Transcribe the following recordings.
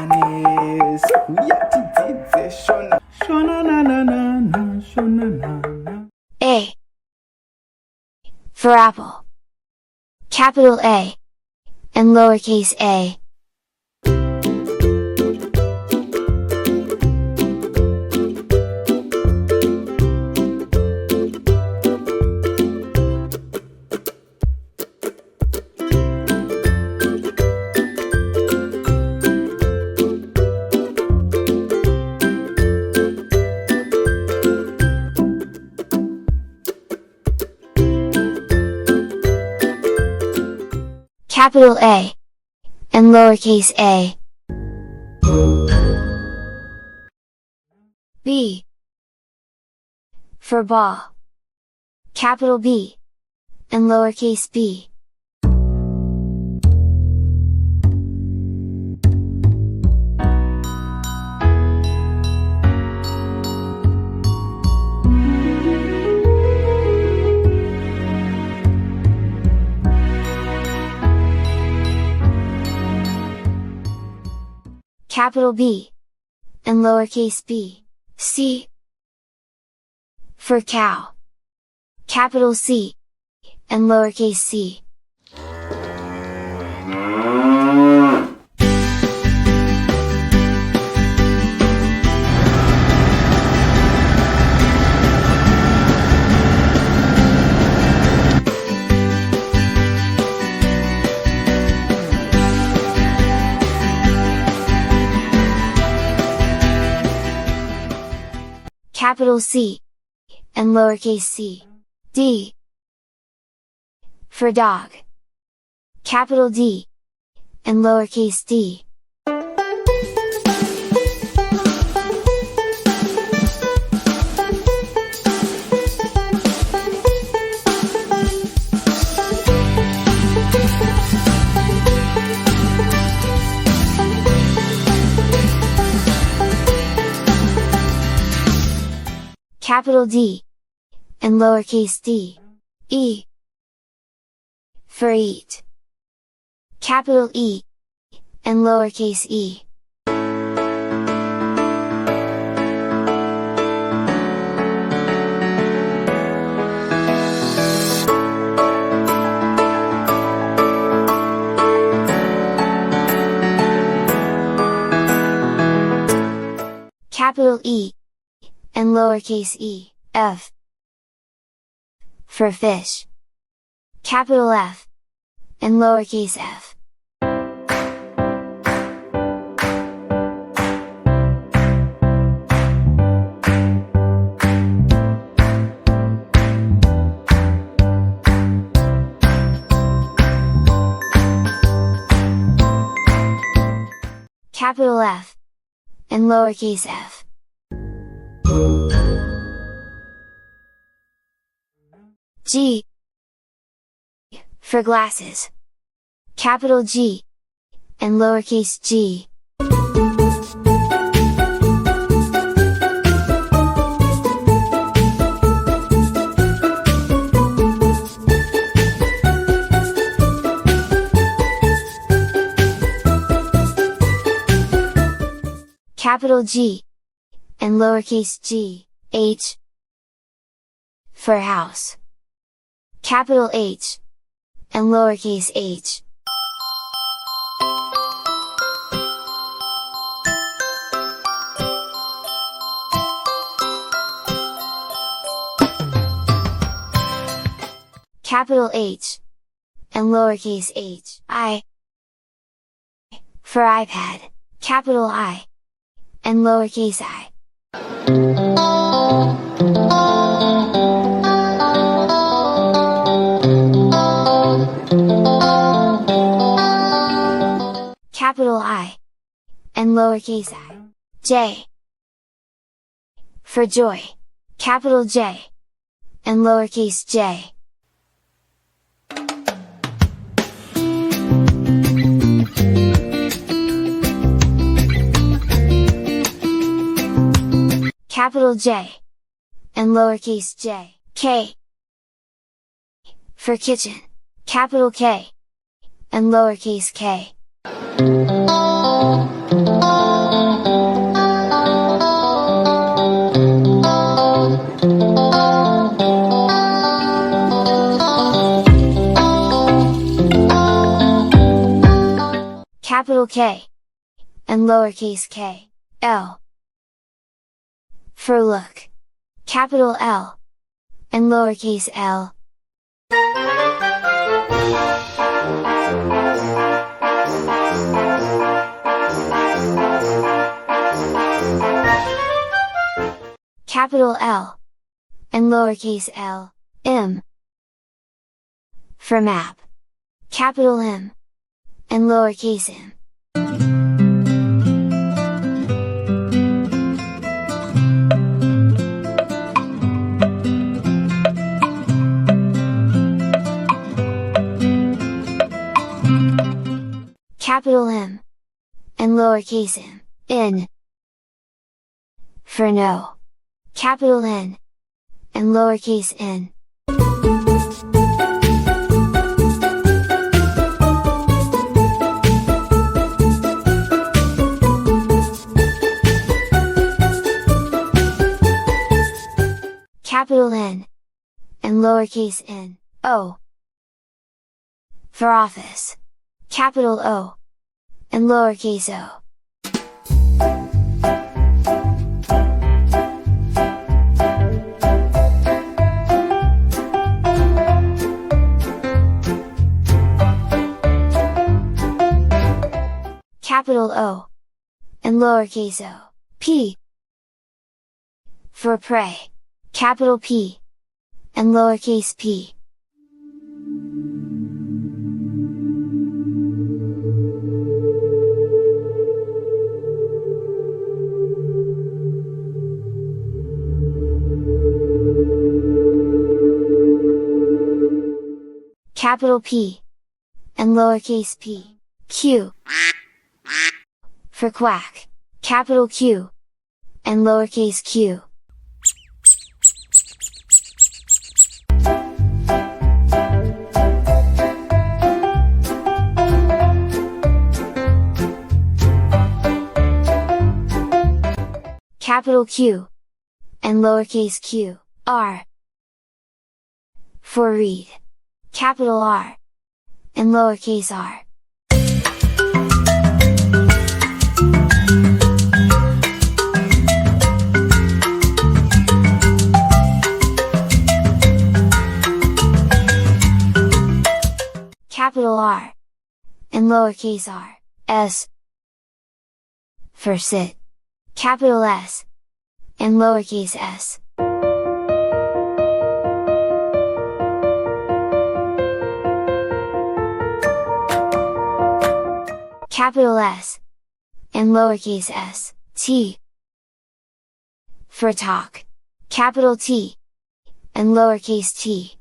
Spanish. ShonaNana, ShonaNana. A for apple. Capital A and lowercase a. Capital A and lowercase a. B for ball. Capital B and lowercase b. Capital B and lowercase b. C for cow. Capital C and lowercase c. Capital C and lowercase c. D for dog. Capital D and lowercase d. Capital D and lowercase d. E for eat. Capital E and lowercase e. Capital E and lowercase e. F for fish. Capital F and lowercase f. Capital F and lowercase f. G for glasses. Capital G and lowercase g. Capital G and lowercase g. H for house. Capital H and lowercase h. Capital H and lowercase h. I for iPad. Capital I and lowercase I. Capital I and lowercase I. J for joy. Capital J and lowercase j. Capital J and lowercase j. K for kitchen. Capital K and lowercase k. capital K, and lowercase k, L. For look, capital L, and lowercase l. Capital L, and lowercase l, M. For map, capital M, and lowercase m. Capital M, and lowercase m, N. For no, capital N, and lowercase n. Capital N, and lowercase n, O. For office, capital O, and lowercase o. Capital O, and lowercase o, P. For pray, capital P, and lowercase p. Capital P, and lowercase p, Q. For quack, capital Q, and lowercase q. Capital Q, and lowercase q, R. For read, capital R, and lowercase r. Capital R, and lowercase r, S. For sit, capital S, and lowercase s. Capital S, and lowercase s, T. For talk, capital T, and lowercase t.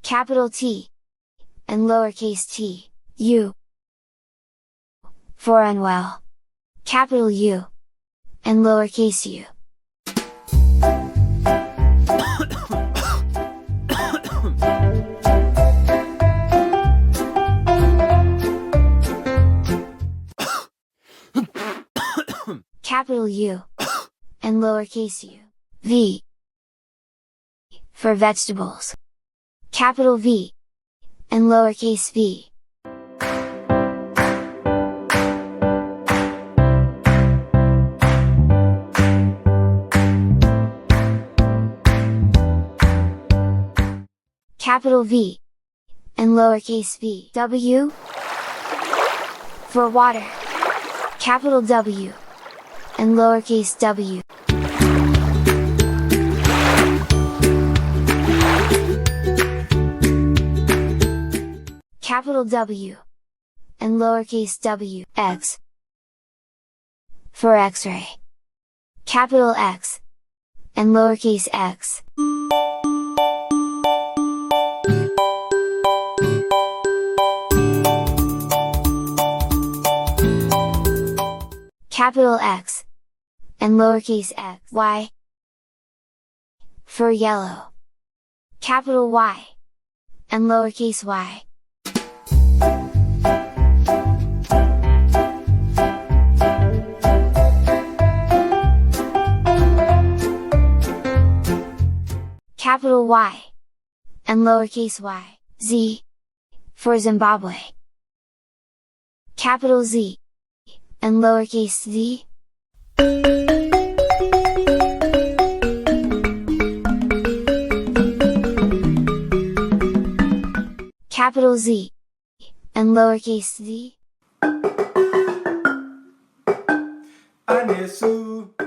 Capital T, and lowercase t, U. For unwell, capital U, and lowercase u. Capital U, and lowercase u, V. For vegetables, capital V, and lowercase v. Capital V, and lowercase v. W. For water, capital W, and lowercase w. Capital W, and lowercase w, X. For X-ray, capital X, and lowercase x. Capital X, and lowercase x, Y. For yellow, capital Y, and lowercase y. capital Y, and lowercase y, Z, for Zimbabwe. Capital Z, and lowercase z. Capital Z, and lowercase z. Anesu.